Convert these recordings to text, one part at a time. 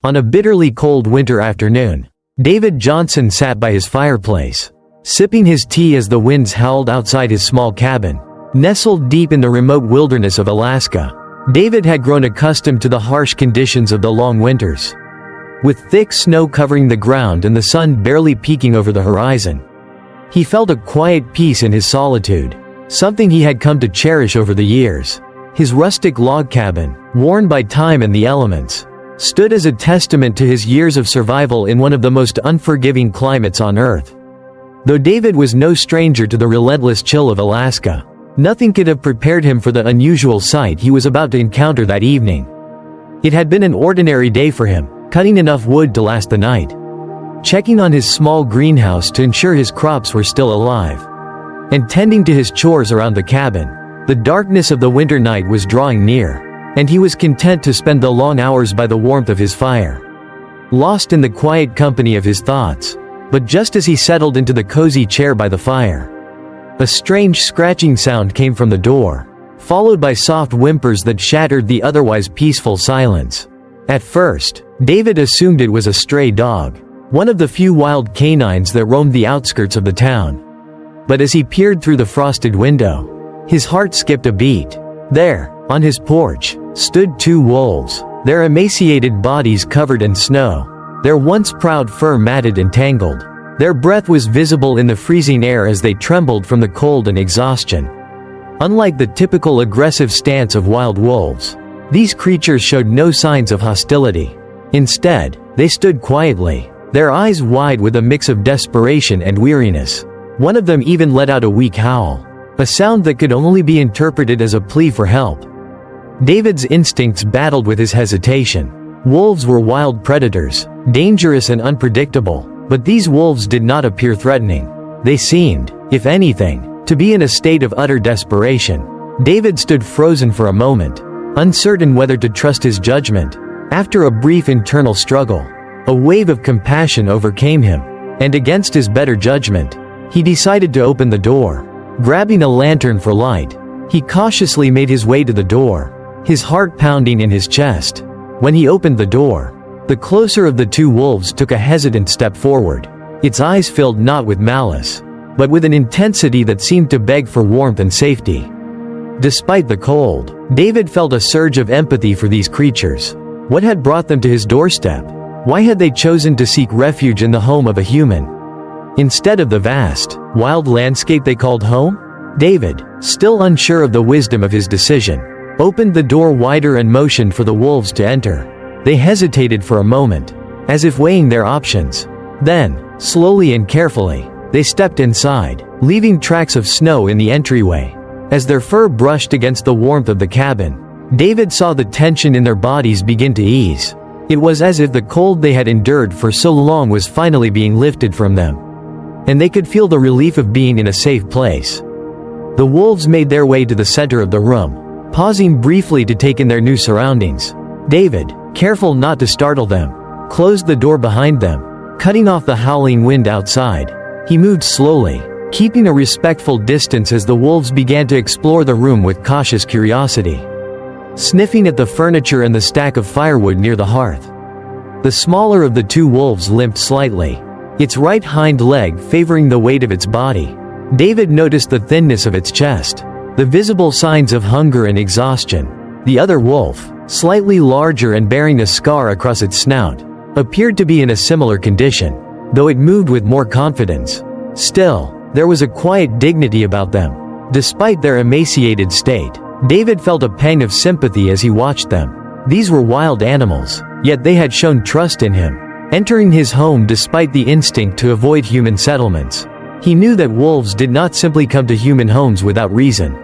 On a bitterly cold winter afternoon, David Johnson sat by his fireplace, sipping his tea as the winds howled outside his small cabin. Nestled deep in the remote wilderness of Alaska, David had grown accustomed to the harsh conditions of the long winters. With thick snow covering the ground and the sun barely peeking over the horizon, he felt a quiet peace in his solitude, something he had come to cherish over the years. His rustic log cabin, worn by time and the elements, stood as a testament to his years of survival in one of the most unforgiving climates on Earth. Though David was no stranger to the relentless chill of Alaska, nothing could have prepared him for the unusual sight he was about to encounter that evening. It had been an ordinary day for him, cutting enough wood to last the night, checking on his small greenhouse to ensure his crops were still alive, and tending to his chores around the cabin. The darkness of the winter night was drawing near, and he was content to spend the long hours by the warmth of his fire, lost in the quiet company of his thoughts. But just as he settled into the cozy chair by the fire, a strange scratching sound came from the door, followed by soft whimpers that shattered the otherwise peaceful silence. At first, David assumed it was a stray dog, one of the few wild canines that roamed the outskirts of the town. But as he peered through the frosted window, his heart skipped a beat. There, on his porch, stood two wolves, their emaciated bodies covered in snow, their once proud fur matted and tangled. Their breath was visible in the freezing air as they trembled from the cold and exhaustion. Unlike the typical aggressive stance of wild wolves, these creatures showed no signs of hostility. Instead, they stood quietly, their eyes wide with a mix of desperation and weariness. One of them even let out a weak howl, a sound that could only be interpreted as a plea for help. David's instincts battled with his hesitation. Wolves were wild predators, dangerous and unpredictable, but these wolves did not appear threatening. They seemed, if anything, to be in a state of utter desperation. David stood frozen for a moment, uncertain whether to trust his judgment. After a brief internal struggle, a wave of compassion overcame him, and against his better judgment, he decided to open the door. Grabbing a lantern for light, he cautiously made his way to the door, his heart pounding in his chest. When he opened the door, the closer of the two wolves took a hesitant step forward, its eyes filled not with malice, but with an intensity that seemed to beg for warmth and safety. Despite the cold, David felt a surge of empathy for these creatures. What had brought them to his doorstep? Why had they chosen to seek refuge in the home of a human, instead of the vast, wild landscape they called home? David, still unsure of the wisdom of his decision, opened the door wider and motioned for the wolves to enter. They hesitated for a moment, as if weighing their options. Then, slowly and carefully, they stepped inside, leaving tracks of snow in the entryway. As their fur brushed against the warmth of the cabin, David saw the tension in their bodies begin to ease. It was as if the cold they had endured for so long was finally being lifted from them, and they could feel the relief of being in a safe place. The wolves made their way to the center of the room, pausing briefly to take in their new surroundings. David, careful not to startle them, closed the door behind them, cutting off the howling wind outside. He moved slowly, keeping a respectful distance as the wolves began to explore the room with cautious curiosity, sniffing at the furniture and the stack of firewood near the hearth. The smaller of the two wolves limped slightly, its right hind leg favoring the weight of its body. David noticed the thinness of its chest, the visible signs of hunger and exhaustion. The other wolf, slightly larger and bearing a scar across its snout, appeared to be in a similar condition, though it moved with more confidence. Still, there was a quiet dignity about them. Despite their emaciated state, David felt a pang of sympathy as he watched them. These were wild animals, yet they had shown trust in him, entering his home despite the instinct to avoid human settlements. He knew that wolves did not simply come to human homes without reason,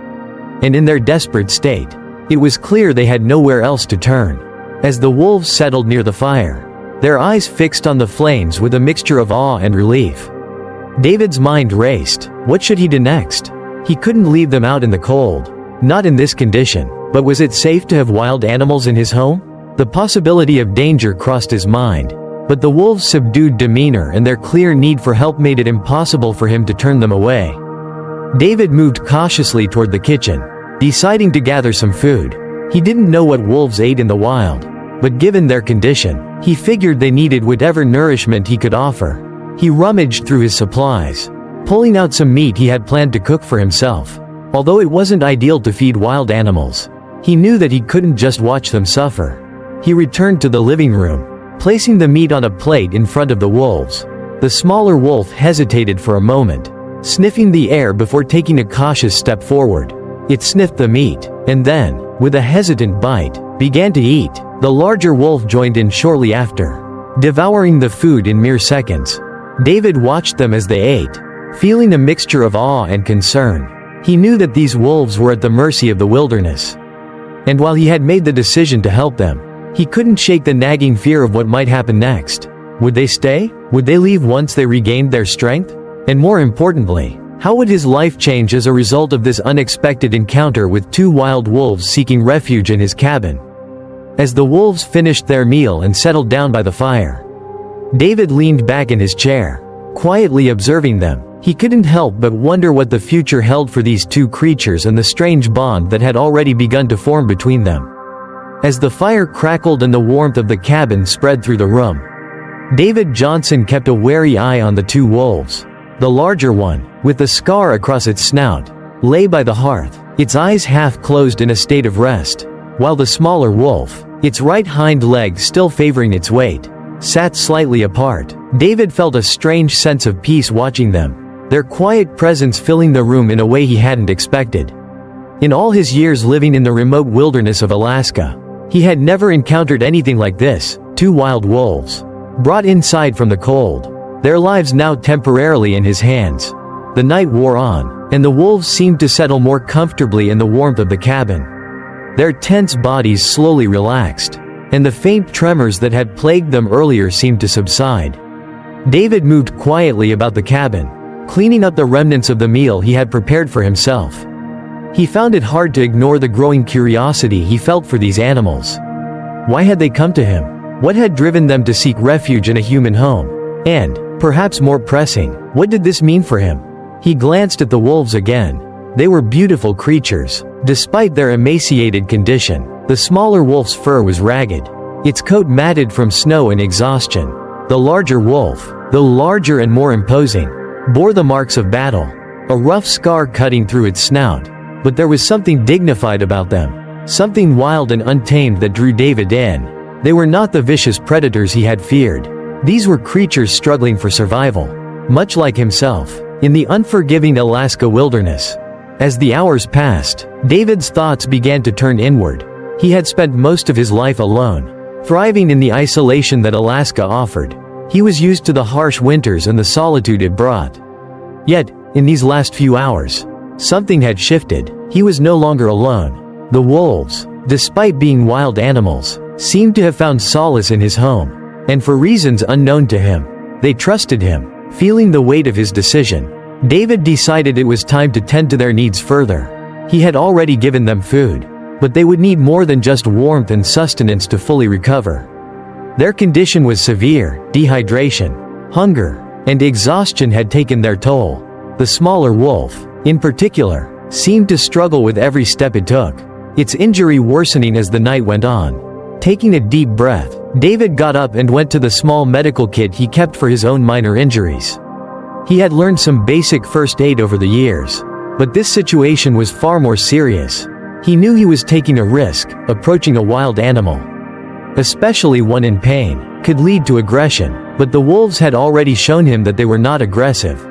and in their desperate state, it was clear they had nowhere else to turn. As the wolves settled near the fire, their eyes fixed on the flames with a mixture of awe and relief, David's mind raced. What should he do next? He couldn't leave them out in the cold, not in this condition. But was it safe to have wild animals in his home? The possibility of danger crossed his mind, but the wolves' subdued demeanor and their clear need for help made it impossible for him to turn them away. David moved cautiously toward the kitchen, deciding to gather some food. He didn't know what wolves ate in the wild, but given their condition, He figured they needed whatever nourishment he could offer. He rummaged through his supplies, pulling out some meat he had planned to cook for himself. Although it wasn't ideal to feed wild animals, he knew that he couldn't just watch them suffer. He returned to the living room, placing the meat on a plate in front of the wolves. The smaller wolf hesitated for a moment, sniffing the air before taking a cautious step forward. It sniffed the meat, and then, with a hesitant bite, began to eat. The larger wolf joined in shortly after, devouring the food in mere seconds. David watched them as they ate, feeling a mixture of awe and concern. He knew that these wolves were at the mercy of the wilderness. And while he had made the decision to help them, he couldn't shake the nagging fear of what might happen next. Would they stay? Would they leave once they regained their strength? And more importantly, how would his life change as a result of this unexpected encounter with two wild wolves seeking refuge in his cabin? As the wolves finished their meal and settled down by the fire, David leaned back in his chair, quietly observing them. He couldn't help but wonder what the future held for these two creatures and the strange bond that had already begun to form between them. As the fire crackled and the warmth of the cabin spread through the room, David Johnson kept a wary eye on the two wolves. The larger one, with the scar across its snout, lay by the hearth, its eyes half closed in a state of rest, while the smaller wolf, its right hind leg still favoring its weight, sat slightly apart. David felt a strange sense of peace watching them, their quiet presence filling the room in a way he hadn't expected. In all his years living in the remote wilderness of Alaska, he had never encountered anything like this. Two wild wolves, brought inside from the cold, their lives now temporarily in his hands. The night wore on, and the wolves seemed to settle more comfortably in the warmth of the cabin. Their tense bodies slowly relaxed, and the faint tremors that had plagued them earlier seemed to subside. David moved quietly about the cabin, cleaning up the remnants of the meal he had prepared for himself. He found it hard to ignore the growing curiosity he felt for these animals. Why had they come to him? What had driven them to seek refuge in a human home? And, perhaps more pressing, what did this mean for him? He glanced at the wolves again. They were beautiful creatures. Despite their emaciated condition, the smaller wolf's fur was ragged, its coat matted from snow and exhaustion. The larger wolf, though larger and more imposing, bore the marks of battle, a rough scar cutting through its snout. But there was something dignified about them, something wild and untamed that drew David in. They were not the vicious predators he had feared. These were creatures struggling for survival, much like himself, in the unforgiving Alaska wilderness. As the hours passed, David's thoughts began to turn inward. He had spent most of his life alone, thriving in the isolation that Alaska offered. He was used to the harsh winters and the solitude it brought. Yet, in these last few hours, something had shifted. He was no longer alone. The wolves, despite being wild animals, seemed to have found solace in his home. And for reasons unknown to him, they trusted him. Feeling the weight of his decision, David decided it was time to tend to their needs further. He had already given them food, but they would need more than just warmth and sustenance to fully recover. Their condition was severe. Dehydration, hunger, and exhaustion had taken their toll. The smaller wolf, in particular, seemed to struggle with every step it took, its injury worsening as the night went on. Taking a deep breath, David got up and went to the small medical kit he kept for his own minor injuries. He had learned some basic first aid over the years, but this situation was far more serious. He knew he was taking a risk. Approaching a wild animal, especially one in pain, could lead to aggression, but the wolves had already shown him that they were not aggressive.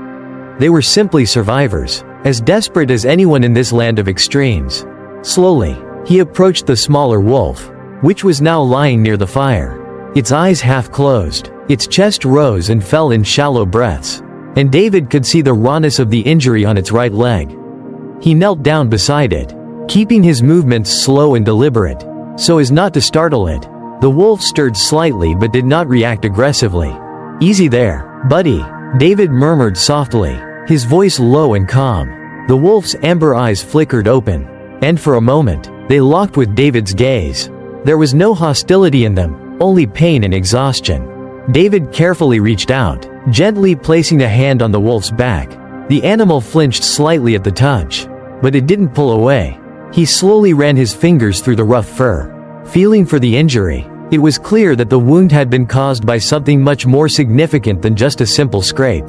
They were simply survivors, as desperate as anyone in this land of extremes. Slowly, he approached the smaller wolf, which was now lying near the fire. Its eyes half closed, its chest rose and fell in shallow breaths, and David could see the rawness of the injury on its right leg. He knelt down beside it, keeping his movements slow and deliberate, so as not to startle it. The wolf stirred slightly but did not react aggressively. "Easy there, buddy," David murmured softly, his voice low and calm. The wolf's amber eyes flickered open, and for a moment, they locked with David's gaze. There was no hostility in them, only pain and exhaustion. David carefully reached out, gently placing a hand on the wolf's back. The animal flinched slightly at the touch, but it didn't pull away. He slowly ran his fingers through the rough fur, feeling for the injury. It was clear that the wound had been caused by something much more significant than just a simple scrape.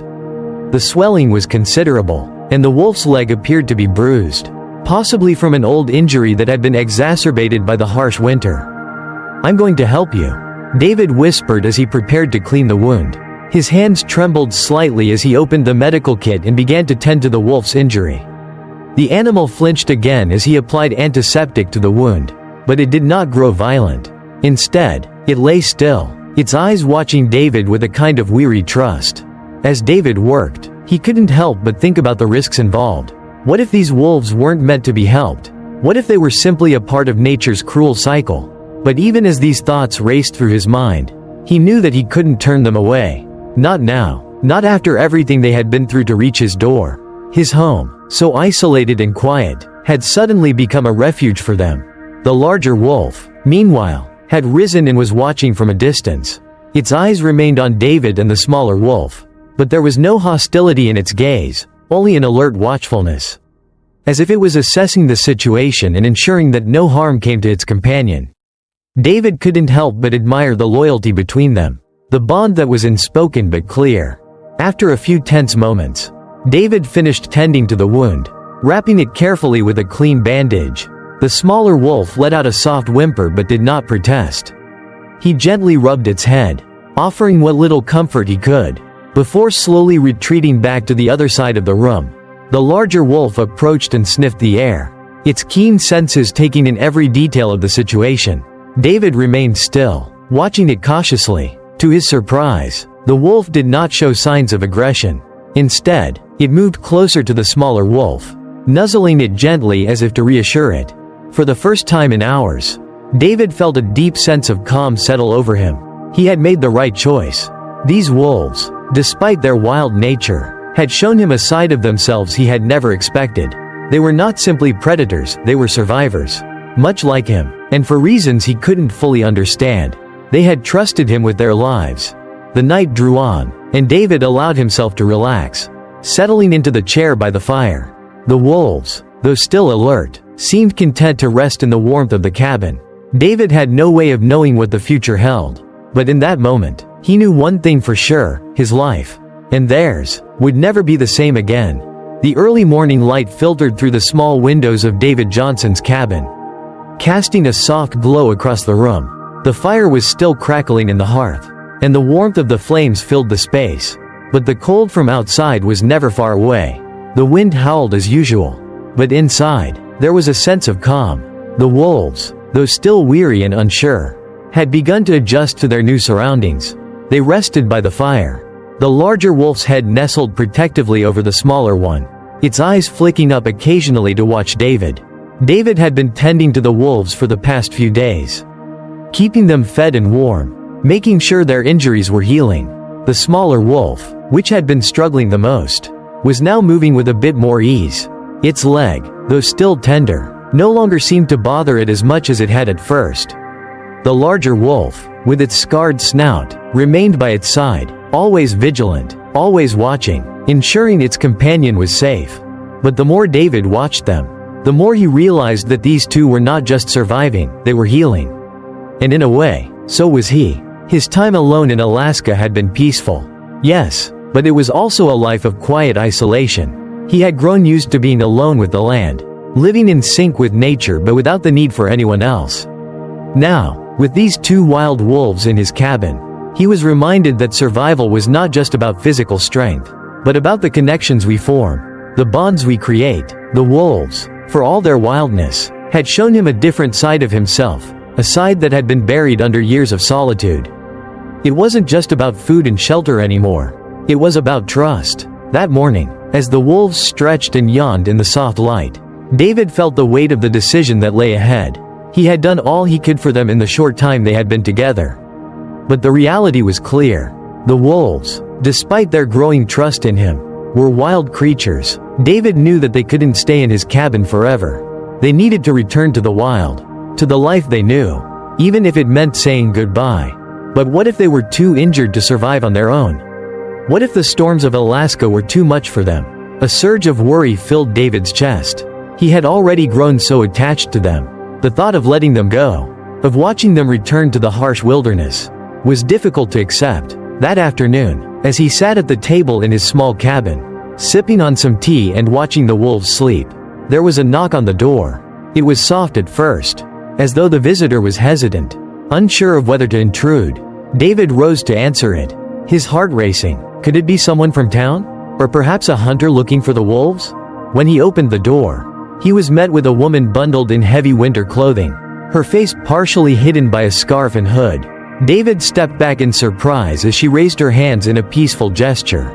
The swelling was considerable, and the wolf's leg appeared to be bruised, possibly from an old injury that had been exacerbated by the harsh winter. "I'm going to help you," David whispered as he prepared to clean the wound. His hands trembled slightly as he opened the medical kit and began to tend to the wolf's injury. The animal flinched again as he applied antiseptic to the wound, but it did not grow violent. Instead, it lay still, its eyes watching David with a kind of weary trust. As David worked, he couldn't help but think about the risks involved. What if these wolves weren't meant to be helped? What if they were simply a part of nature's cruel cycle? But even as these thoughts raced through his mind, he knew that he couldn't turn them away. Not now, not after everything they had been through to reach his door. His home, so isolated and quiet, had suddenly become a refuge for them. The larger wolf, meanwhile, had risen and was watching from a distance. Its eyes remained on David and the smaller wolf, but there was no hostility in its gaze, only an alert watchfulness. As if it was assessing the situation and ensuring that no harm came to its companion. David couldn't help but admire the loyalty between them, the bond that was unspoken but clear. After a few tense moments, David finished tending to the wound, wrapping it carefully with a clean bandage. The smaller wolf let out a soft whimper but did not protest. He gently rubbed its head, offering what little comfort he could, before slowly retreating back to the other side of the room. The larger wolf approached and sniffed the air, its keen senses taking in every detail of the situation. David remained still, watching it cautiously. To his surprise, the wolf did not show signs of aggression. Instead, it moved closer to the smaller wolf, nuzzling it gently as if to reassure it. For the first time in hours, David felt a deep sense of calm settle over him. He had made the right choice. These wolves, despite their wild nature, had shown him a side of themselves he had never expected. They were not simply predators, they were survivors. Much like him, and for reasons he couldn't fully understand, they had trusted him with their lives. The night drew on, and David allowed himself to relax, settling into the chair by the fire. The wolves, though still alert, seemed content to rest in the warmth of the cabin. David had no way of knowing what the future held, but in that moment, he knew one thing for sure: his life, and theirs, would never be the same again. The early morning light filtered through the small windows of David Johnson's cabin, casting a soft glow across the room. The fire was still crackling in the hearth, and the warmth of the flames filled the space. But the cold from outside was never far away. The wind howled as usual, but inside, there was a sense of calm. The wolves, though still weary and unsure, had begun to adjust to their new surroundings. They rested by the fire, the larger wolf's head nestled protectively over the smaller one, its eyes flicking up occasionally to watch David. David had been tending to the wolves for the past few days, keeping them fed and warm, making sure their injuries were healing. The smaller wolf, which had been struggling the most, was now moving with a bit more ease. Its leg, though still tender, no longer seemed to bother it as much as it had at first. The larger wolf, with its scarred snout, remained by its side, always vigilant, always watching, ensuring its companion was safe. But the more David watched them, the more he realized that these two were not just surviving, they were healing. And in a way, so was he. His time alone in Alaska had been peaceful. Yes, but it was also a life of quiet isolation. He had grown used to being alone with the land, living in sync with nature but without the need for anyone else. Now, with these two wild wolves in his cabin, he was reminded that survival was not just about physical strength, but about the connections we form, the bonds we create. The wolves, for all their wildness, had shown him a different side of himself, a side that had been buried under years of solitude. It wasn't just about food and shelter anymore. It was about trust. That morning, as the wolves stretched and yawned in the soft light, David felt the weight of the decision that lay ahead. He had done all he could for them in the short time they had been together. But the reality was clear. The wolves, despite their growing trust in him, were wild creatures. David knew that they couldn't stay in his cabin forever. They needed to return to the wild, to the life they knew, even if it meant saying goodbye. But what if they were too injured to survive on their own? What if the storms of Alaska were too much for them? A surge of worry filled David's chest. He had already grown so attached to them. The thought of letting them go, of watching them return to the harsh wilderness, was difficult to accept. That afternoon, as he sat at the table in his small cabin, sipping on some tea and watching the wolves sleep, there was a knock on the door. It was soft at first, as though the visitor was hesitant, unsure of whether to intrude. David rose to answer it, his heart racing. Could it be someone from town? Or perhaps a hunter looking for the wolves? When he opened the door, he was met with a woman bundled in heavy winter clothing, her face partially hidden by a scarf and hood. David stepped back in surprise as she raised her hands in a peaceful gesture.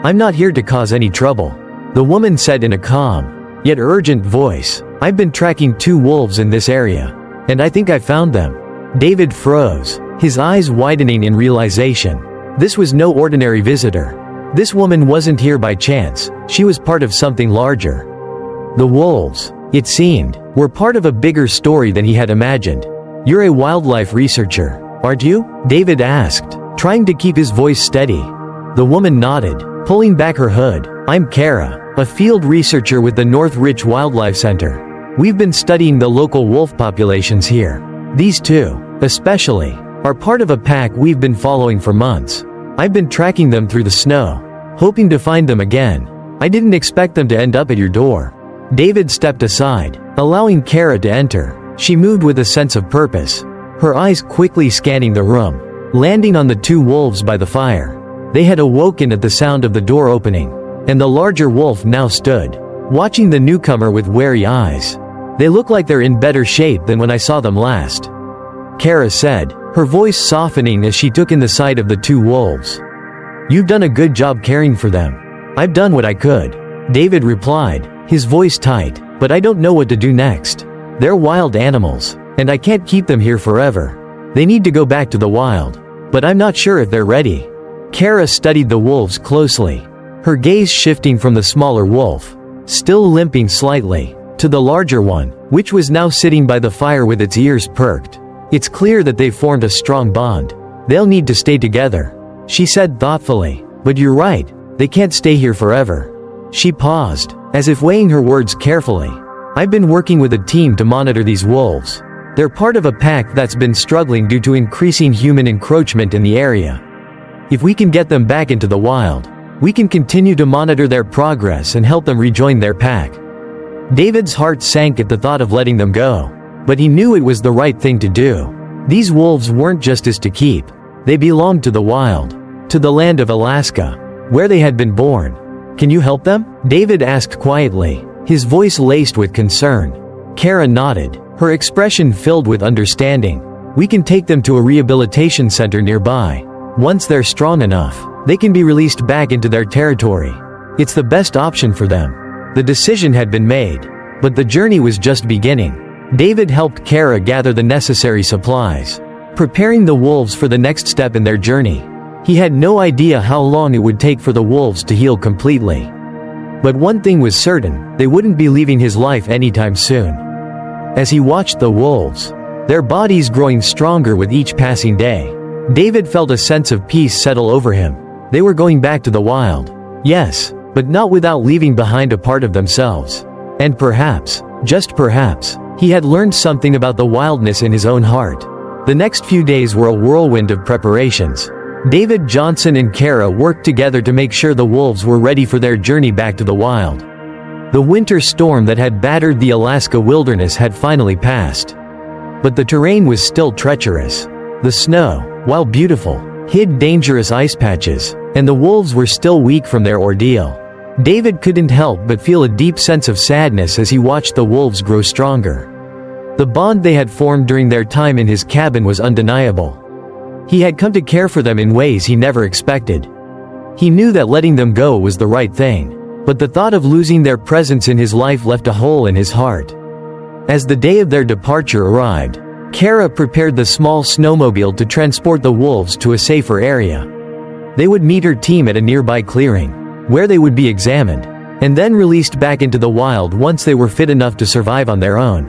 "I'm not here to cause any trouble," the woman said in a calm, yet urgent voice. "I've been tracking 2 wolves in this area, and I think I found them." David froze, his eyes widening in realization. This was no ordinary visitor. This woman wasn't here by chance, she was part of something larger. The wolves, it seemed, were part of a bigger story than he had imagined. "You're a wildlife researcher, aren't you?" David asked, trying to keep his voice steady. The woman nodded, pulling back her hood. "I'm Kara, a field researcher with the North Ridge Wildlife Center. We've been studying the local wolf populations here. These 2, especially, are part of a pack we've been following for months. I've been tracking them through the snow, hoping to find them again. I didn't expect them to end up at your door." David stepped aside, allowing Kara to enter. She moved with a sense of purpose, her eyes quickly scanning the room, landing on the 2 wolves by the fire. They had awoken at the sound of the door opening, and the larger wolf now stood, watching the newcomer with wary eyes. "They look like they're in better shape than when I saw them last," Kara said, her voice softening as she took in the sight of the 2 wolves. "You've done a good job caring for them." "I've done what I could," David replied, his voice tight, "but I don't know what to do next. They're wild animals, and I can't keep them here forever. They need to go back to the wild. But I'm not sure if they're ready." Kara studied the wolves closely, her gaze shifting from the smaller wolf, still limping slightly, to the larger one, which was now sitting by the fire with its ears perked. "It's clear that they've formed a strong bond. They'll need to stay together," she said thoughtfully. "But you're right, they can't stay here forever." She paused, as if weighing her words carefully. "I've been working with a team to monitor these wolves. They're part of a pack that's been struggling due to increasing human encroachment in the area. If we can get them back into the wild, we can continue to monitor their progress and help them rejoin their pack." David's heart sank at the thought of letting them go, but he knew it was the right thing to do. These wolves weren't just his to keep. They belonged to the wild, to the land of Alaska, where they had been born. "Can you help them?" David asked quietly, his voice laced with concern. Kara nodded, her expression filled with understanding. "We can take them to a rehabilitation center nearby. Once they're strong enough, they can be released back into their territory. It's the best option for them." The decision had been made, but the journey was just beginning. David helped Kara gather the necessary supplies, preparing the wolves for the next step in their journey. He had no idea how long it would take for the wolves to heal completely. But one thing was certain, they wouldn't be leaving his life anytime soon. As he watched the wolves, their bodies growing stronger with each passing day, David felt a sense of peace settle over him. They were going back to the wild. Yes, but not without leaving behind a part of themselves. And perhaps, just perhaps, he had learned something about the wildness in his own heart. The next few days were a whirlwind of preparations. David Johnson and Kara worked together to make sure the wolves were ready for their journey back to the wild. The winter storm that had battered the Alaska wilderness had finally passed. But the terrain was still treacherous. The snow, while beautiful, hid dangerous ice patches, and the wolves were still weak from their ordeal. David couldn't help but feel a deep sense of sadness as he watched the wolves grow stronger. The bond they had formed during their time in his cabin was undeniable. He had come to care for them in ways he never expected. He knew that letting them go was the right thing, but the thought of losing their presence in his life left a hole in his heart. As the day of their departure arrived, Kara prepared the small snowmobile to transport the wolves to a safer area. They would meet her team at a nearby clearing, where they would be examined, and then released back into the wild once they were fit enough to survive on their own.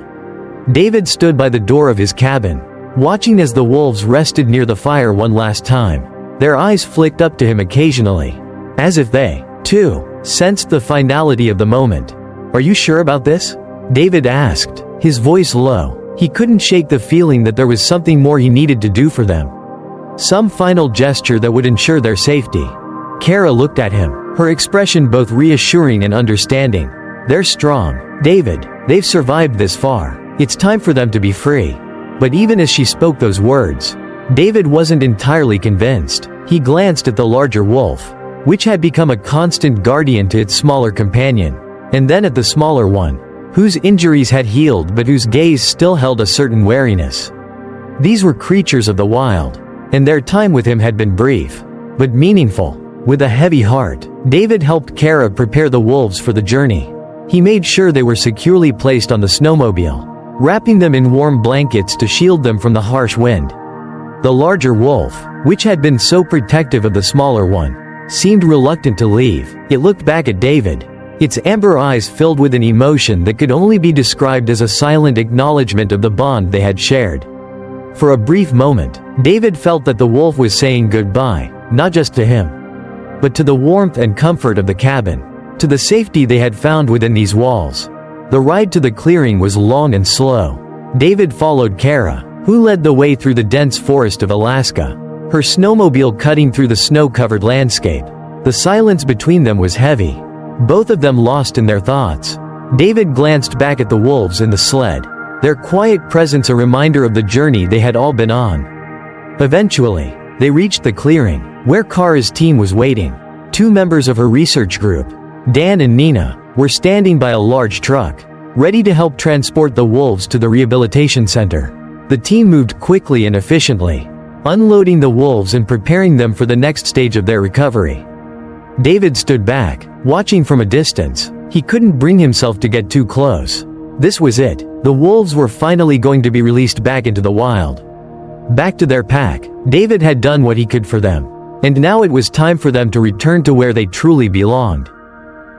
David stood by the door of his cabin, watching as the wolves rested near the fire one last time. Their eyes flicked up to him occasionally, as if they, too, sensed the finality of the moment. "Are you sure about this?" David asked, his voice low. He couldn't shake the feeling that there was something more he needed to do for them. Some final gesture that would ensure their safety. Kara looked at him, her expression both reassuring and understanding. "They're strong, David. They've survived this far. It's time for them to be free." But even as she spoke those words, David wasn't entirely convinced. He glanced at the larger wolf, which had become a constant guardian to its smaller companion, and then at the smaller one, whose injuries had healed but whose gaze still held a certain wariness. These were creatures of the wild, and their time with him had been brief, but meaningful. With a heavy heart, David helped Kara prepare the wolves for the journey. He made sure they were securely placed on the snowmobile, wrapping them in warm blankets to shield them from the harsh wind. The larger wolf, which had been so protective of the smaller one, seemed reluctant to leave. It looked back at David, its amber eyes filled with an emotion that could only be described as a silent acknowledgement of the bond they had shared. For a brief moment, David felt that the wolf was saying goodbye, not just to him, but to the warmth and comfort of the cabin, to the safety they had found within these walls. The ride to the clearing was long and slow. David followed Kara, who led the way through the dense forest of Alaska, her snowmobile cutting through the snow-covered landscape. The silence between them was heavy, both of them lost in their thoughts. David glanced back at the wolves in the sled, their quiet presence a reminder of the journey they had all been on. Eventually, they reached the clearing, where Kara's team was waiting. Two members of her research group, Dan and Nina, were standing by a large truck, ready to help transport the wolves to the rehabilitation center. The team moved quickly and efficiently, unloading the wolves and preparing them for the next stage of their recovery. David stood back, watching from a distance. He couldn't bring himself to get too close. This was it. The wolves were finally going to be released back into the wild. Back to their pack. David had done what he could for them, and now it was time for them to return to where they truly belonged.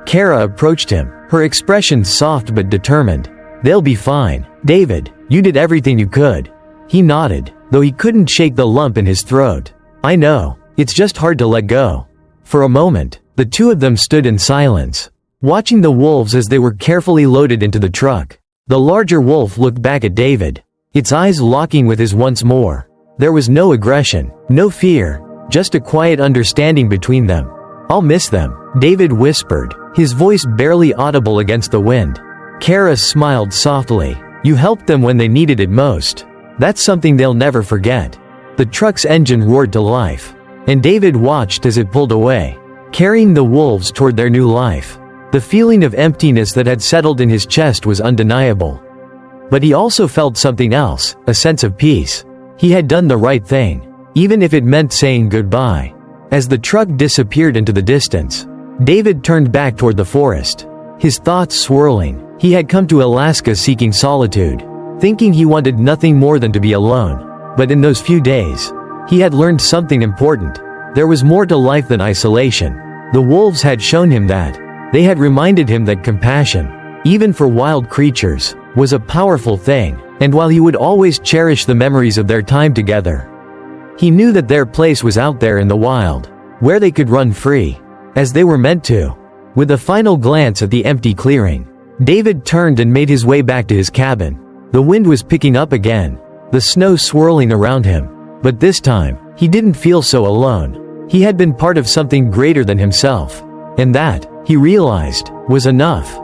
Kara approached him, her expression soft but determined. "They'll be fine, David. You did everything you could." He nodded, though he couldn't shake the lump in his throat. "I know. It's just hard to let go." For a moment, the two of them stood in silence, watching the wolves as they were carefully loaded into the truck. The larger wolf looked back at David, its eyes locking with his once more. There was no aggression, no fear, just a quiet understanding between them. "I'll miss them," David whispered, his voice barely audible against the wind. Kara smiled softly. "You helped them when they needed it most. That's something they'll never forget." The truck's engine roared to life, and David watched as it pulled away, carrying the wolves toward their new life. The feeling of emptiness that had settled in his chest was undeniable. But he also felt something else, a sense of peace. He had done the right thing, even if it meant saying goodbye. As the truck disappeared into the distance, David turned back toward the forest, his thoughts swirling. He had come to Alaska seeking solitude, thinking he wanted nothing more than to be alone. But in those few days, he had learned something important. There was more to life than isolation. The wolves had shown him that. They had reminded him that compassion, even for wild creatures, was a powerful thing, and while he would always cherish the memories of their time together, he knew that their place was out there in the wild, where they could run free, as they were meant to. With a final glance at the empty clearing, David turned and made his way back to his cabin. The wind was picking up again, the snow swirling around him. But this time, he didn't feel so alone. He had been part of something greater than himself. And that, he realized, was enough.